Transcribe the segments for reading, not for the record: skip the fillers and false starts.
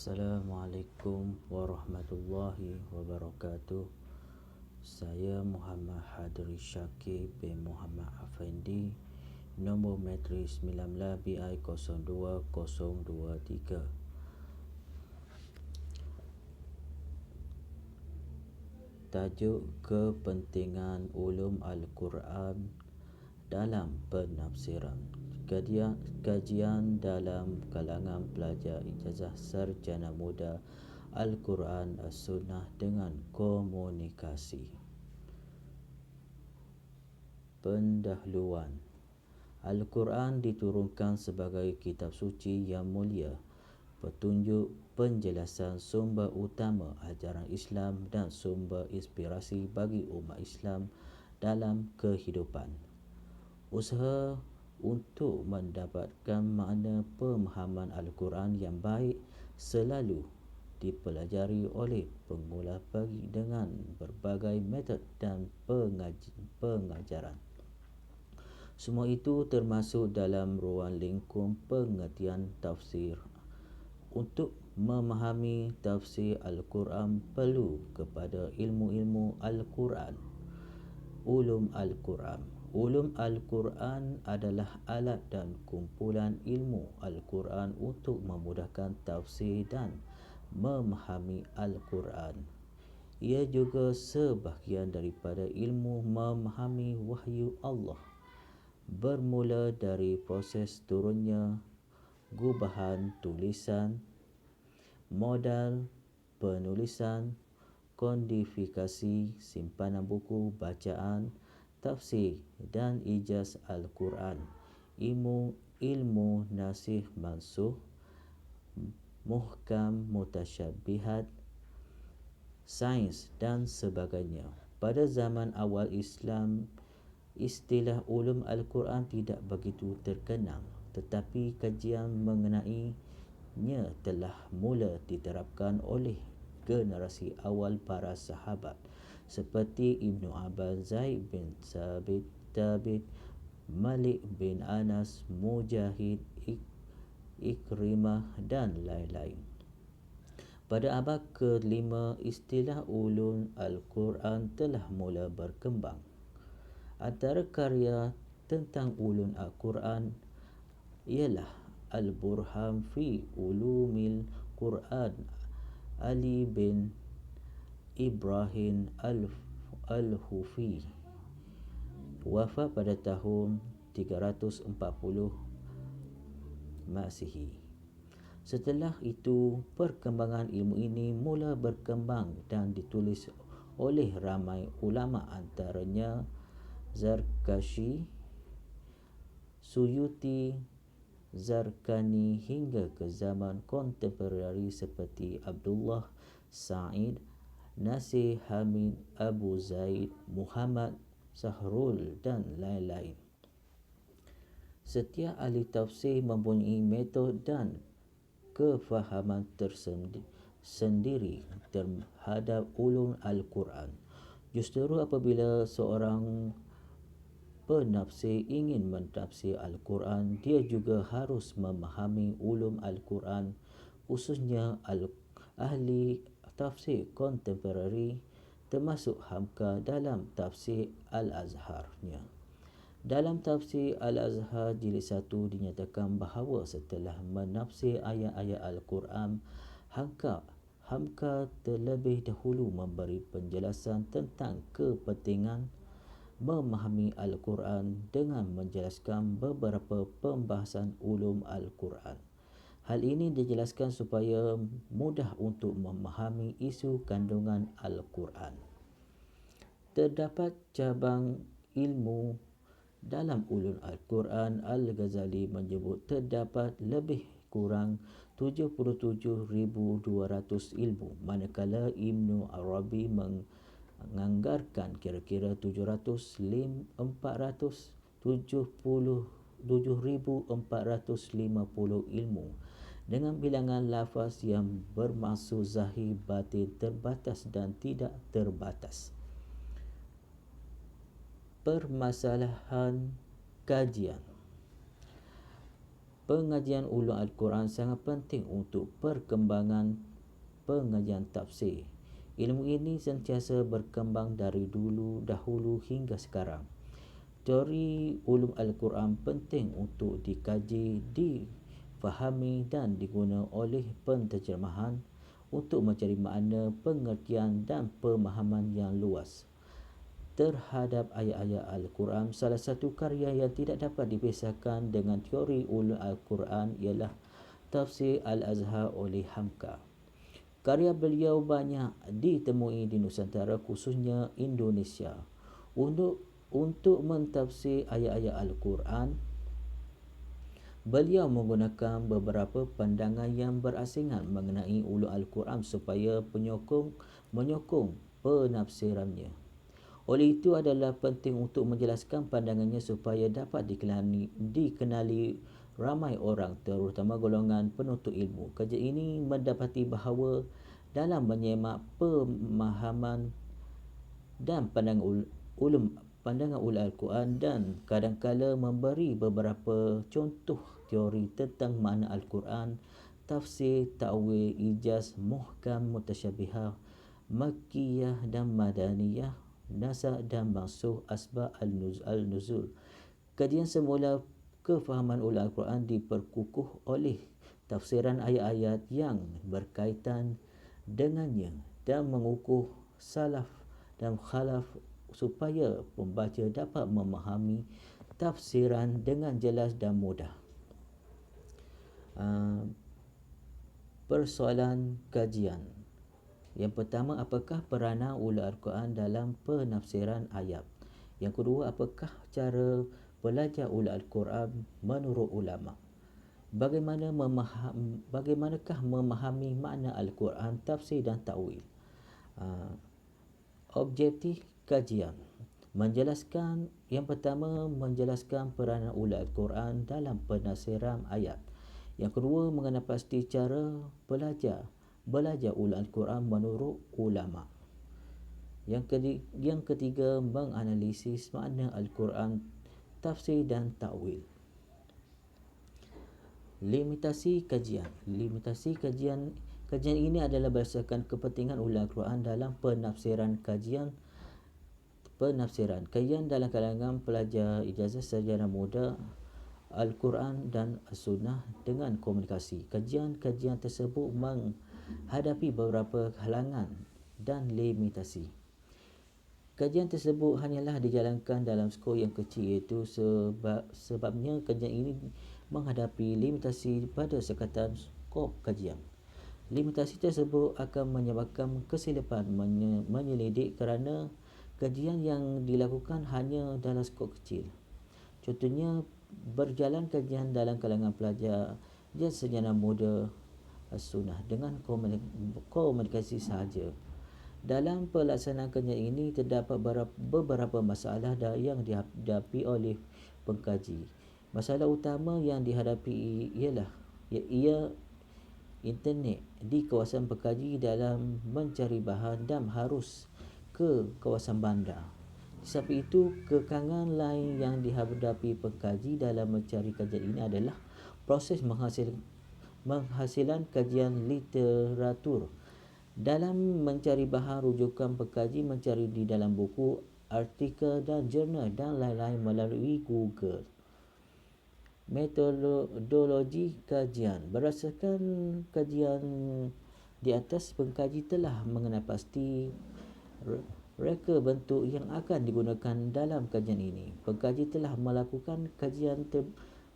Assalamualaikum warahmatullahi wabarakatuh. Saya Muhammad Hadri Syakir bin Muhammad Afendi, nombor matrik 19BI02023. Tajuk kepentingan ulum Al-Quran dalam penafsiran. Kajian dalam kalangan pelajar ijazah sarjana muda Al-Quran As-Sunnah dengan komunikasi. Pendahuluan. Al-Quran diturunkan sebagai kitab suci yang mulia, petunjuk, penjelasan sumber utama ajaran Islam dan sumber inspirasi bagi umat Islam dalam kehidupan. Usaha untuk mendapatkan makna pemahaman Al-Quran yang baik selalu dipelajari oleh pemula pagi dengan berbagai metod dan pengajaran. Semua itu termasuk dalam ruang lingkup pengertian tafsir. Untuk memahami tafsir Al-Quran perlu kepada ilmu-ilmu Al-Quran. Ulum Al-Quran. Ulum Al-Quran adalah alat dan kumpulan ilmu Al-Quran untuk memudahkan tafsir dan memahami Al-Quran. Ia juga sebahagian daripada ilmu memahami wahyu Allah, bermula dari proses turunnya gubahan tulisan, modal penulisan, kodifikasi, simpanan buku bacaan, tafsir dan ijaz Al-Quran, ilmu nasikh mansukh, muhkam mutasyabihat, sains dan sebagainya. Pada zaman awal Islam, istilah ulum Al-Quran tidak begitu terkenal, tetapi kajian mengenainya telah mula diterapkan oleh generasi awal para sahabat seperti Ibnu Abbas, Zaid bin Sabit, Malik bin Anas, Mujahid, Ikrimah dan lain-lain. Pada abad ke-5, istilah ulum Al-Quran telah mula berkembang. Antara karya tentang ulum Al-Quran ialah Al-Burhan fi Ulumil Quran Ali bin Ibrahim Al-Hufi, wafat pada tahun 340 Masihi. Setelah itu, perkembangan ilmu ini mula berkembang dan ditulis oleh ramai ulama, antaranya Zarkashi, Suyuti, Zarkani hingga ke zaman kontemporari seperti Abdullah Sa'id, Nasir Hamid, Abu Zaid, Muhammad Sahrul dan lain-lain. Setiap ahli tafsir mempunyai metod dan kefahaman tersendiri terhadap ulum Al-Quran. Justru apabila seorang penafsir ingin mentafsir Al-Quran, dia juga harus memahami ulum Al-Quran, khususnya ahli tafsir kontemporari, termasuk Hamka dalam tafsir Al-Azharnya. Dalam tafsir Al-Azhar jilid 1 dinyatakan bahawa setelah menafsir ayat-ayat Al-Quran, Hamka terlebih dahulu memberi penjelasan tentang kepentingan memahami Al-Quran dengan menjelaskan beberapa pembahasan ulum Al-Quran. Hal ini dijelaskan supaya mudah untuk memahami isu kandungan Al-Quran. Terdapat cabang ilmu dalam ulum Al-Quran. Al-Ghazali menyebut terdapat lebih kurang 77,200 ilmu, manakala Ibnu Arabi menganggarkan kira-kira 477,450 ilmu, dengan bilangan lafaz yang bermaksud zahir, batin, terbatas dan tidak terbatas. Permasalahan kajian. Pengajian ulum Al-Quran sangat penting untuk perkembangan pengajian tafsir. Ilmu ini sentiasa berkembang dari dahulu hingga sekarang. Teori ulum Al-Quran penting untuk dikaji, difahami dan diguna oleh penterjemahan untuk mencari makna, pengertian dan pemahaman yang luas terhadap ayat-ayat Al-Quran. Salah satu karya yang tidak dapat dipisahkan dengan teori ulum Al-Quran ialah Tafsir Al-Azhar oleh Hamka. Karya beliau banyak ditemui di Nusantara, khususnya Indonesia. Untuk mentafsir ayat-ayat Al-Quran, beliau menggunakan beberapa pandangan yang berasingan mengenai ulum Al-Quran supaya menyokong penafsirannya. Oleh itu adalah penting untuk menjelaskan pandangannya supaya dapat dikenali ramai orang, terutama golongan penuntut ilmu. Kajian ini mendapati bahawa dalam menyemak pemahaman dan pandangan ulum Al-Quran dan kadang-kala memberi beberapa contoh teori tentang makna Al-Quran, tafsir, ta'wil, ijaz, muhkam, mutasyabihah, makkiyah dan madaniyah, nasakh dan mansuh, asbab al-nuzul. Kajian semula kefahaman ulum Al-Quran diperkukuh oleh tafsiran ayat-ayat yang berkaitan dengannya dan mengukuh salaf dan khalaf supaya pembaca dapat memahami tafsiran dengan jelas dan mudah. Persoalan kajian. Yang pertama, apakah peranan ulum Al-Quran dalam penafsiran ayat? Yang kedua, apakah cara belajar ulum Al-Quran menurut ulama? Bagaimanakah memahami makna Al-Quran, tafsir dan ta'wil? Objektif kajian. Yang pertama, menjelaskan peranan ulum Al-Quran dalam penafsiran ayat. Yang kedua, mengenal pasti cara belajar ulum Al-Quran menurut ulama. Yang ketiga, menganalisis makna Al-Quran, tafsir dan ta'wil. Limitasi kajian. Kajian ini adalah berdasarkan kepentingan ulum Al-Quran dalam penafsiran. Kajian dalam kalangan pelajar ijazah sarjana muda Al-Quran dan As-Sunnah dengan komunikasi. Kajian tersebut menghadapi beberapa halangan dan limitasi. Kajian tersebut hanyalah dijalankan dalam skop yang kecil, iaitu sebabnya kajian ini menghadapi limitasi pada sekatan skop kajian. Limitasi tersebut akan menyebabkan kesilapan menyelidik kerana kajian yang dilakukan hanya dalam skop kecil. Contohnya, berjalan kajian dalam kalangan pelajar sarjana muda As-Sunnah dengan komunikasi sahaja. Dalam pelaksanaan kajian ini terdapat beberapa masalah yang dihadapi oleh pengkaji. Masalah utama yang dihadapi ialah internet di kawasan pengkaji dalam mencari bahan dan harus ke kawasan bandar. Di samping itu, kekangan lain yang dihadapi pengkaji dalam mencari kajian ini adalah proses menghasilan kajian literatur. Dalam mencari bahan rujukan, pengkaji mencari di dalam buku, artikel dan jurnal dan lain-lain melalui Google. Metodologi kajian. Berdasarkan kajian di atas, pengkaji telah mengenal pasti reka bentuk yang akan digunakan dalam kajian ini. Pengkaji telah melakukan kajian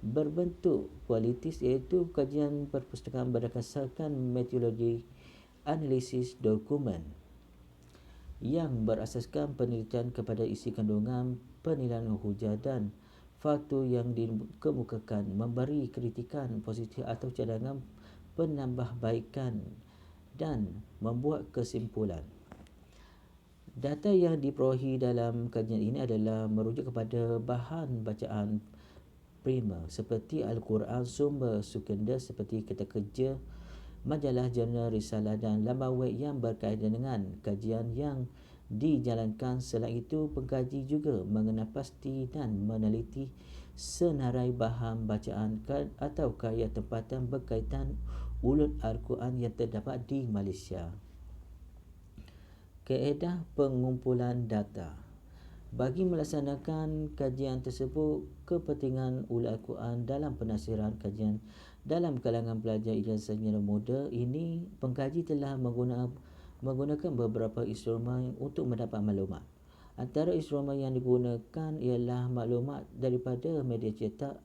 berbentuk kualitis, iaitu kajian perpustakaan berdasarkan metodologi analisis dokumen yang berasaskan penelitian kepada isi kandungan, penilaian hujah dan faktor yang dikemukakan, memberi kritikan positif atau cadangan penambahbaikan dan membuat kesimpulan. Data yang diperolehi dalam kajian ini adalah merujuk kepada bahan bacaan primer seperti Al-Quran, sumber sekunder seperti Kitab Kerja, majalah, jurnal, risalah dan laman web yang berkaitan dengan kajian yang dijalankan. Selain itu, pengkaji juga mengenal pasti dan meneliti senarai bahan bacaan atau karya tempatan berkaitan ulun Al-Quran yang terdapat di Malaysia. Kaedah pengumpulan data. Bagi melaksanakan kajian tersebut, kepentingan ulun Al-Quran dalam penasiran kajian dalam kalangan pelajar ijazah sarjana muda ini, pengkaji telah menggunakan beberapa instrumen untuk mendapat maklumat. Antara instrumen yang digunakan ialah maklumat daripada media cetak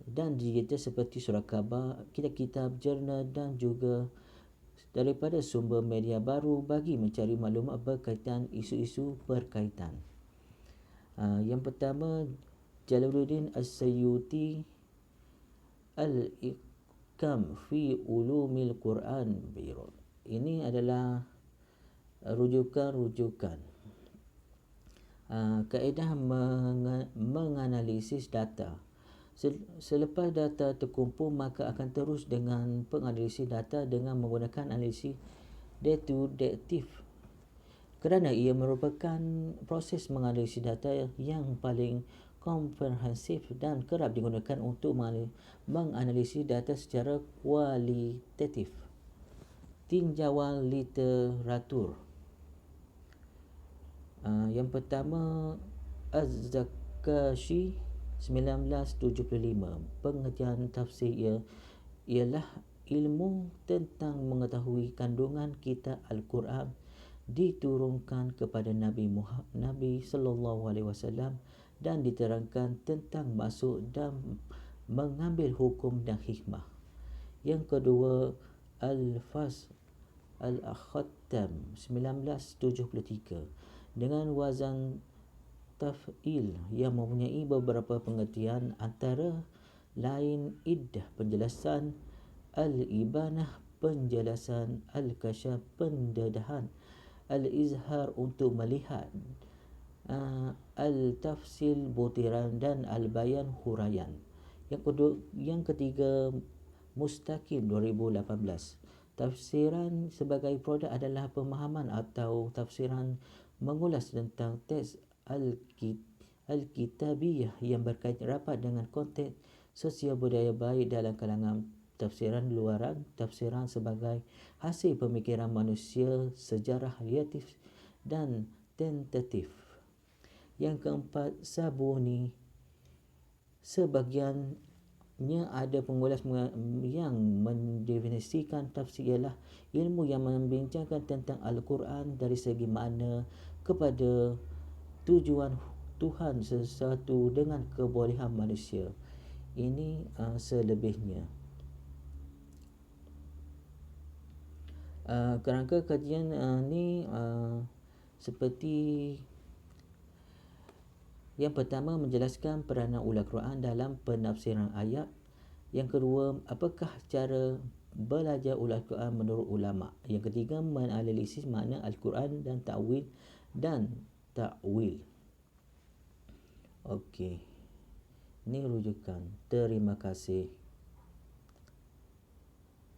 dan digital seperti surat khabar, kitab-kitab, jurnal dan juga daripada sumber media baru bagi mencari maklumat berkaitan isu-isu berkaitan. Yang pertama, Jalaluddin As-Sayyuti Al-Iqam fi Ulumil Quran Biro. Ini adalah rujukan-rujukan. Kaedah menganalisis data. Selepas data terkumpul, maka akan terus dengan penganalisis data dengan menggunakan analisis deduktif, kerana ia merupakan proses menganalisis data yang paling komprehensif dan kerap digunakan untuk menganalisis data secara kualitatif. Tinjauan literatur. Yang pertama, Az-Zakashi 1975. Pengertian tafsir ialah ilmu tentang mengetahui kandungan kitab Al-Quran diturunkan kepada Nabi sallallahu alaihi wasallam dan diterangkan tentang maksud dan mengambil hukum dan hikmah. Yang kedua, Al-Fas Al-Khattam 1973 dengan wazan taf'il yang mempunyai beberapa pengertian, antara lain iddah penjelasan, al-ibanah penjelasan, al-kasyaf pendedahan, al-izhar untuk melihat, al-tafsil butiran dan al-bayan huraian. Yang ketiga, Mustaqim 2018. Tafsiran sebagai produk adalah pemahaman atau tafsiran mengulas tentang teks Al-Kitabiyah yang berkaitan rapat dengan konteks sosial budaya baik dalam kalangan tafsiran luaran, tafsiran sebagai hasil pemikiran manusia, sejarah relatif dan tentatif. Yang keempat, Sabuni. Sebagiannya ada pengulas yang mendefinisikan tafsir ialah ilmu yang membincangkan tentang Al-Quran dari segi makna kepada tujuan Tuhan sesuatu dengan kebolehan manusia. Ini selebihnya. Kerangka kajian ni seperti yang pertama, menjelaskan peranan ulul Quran dalam penafsiran ayat. Yang kedua, apakah cara belajar ulul Quran menurut ulama. Yang ketiga, menganalisis makna Al-Quran dan ta'wil Okey. Ini rujukan. Terima kasih.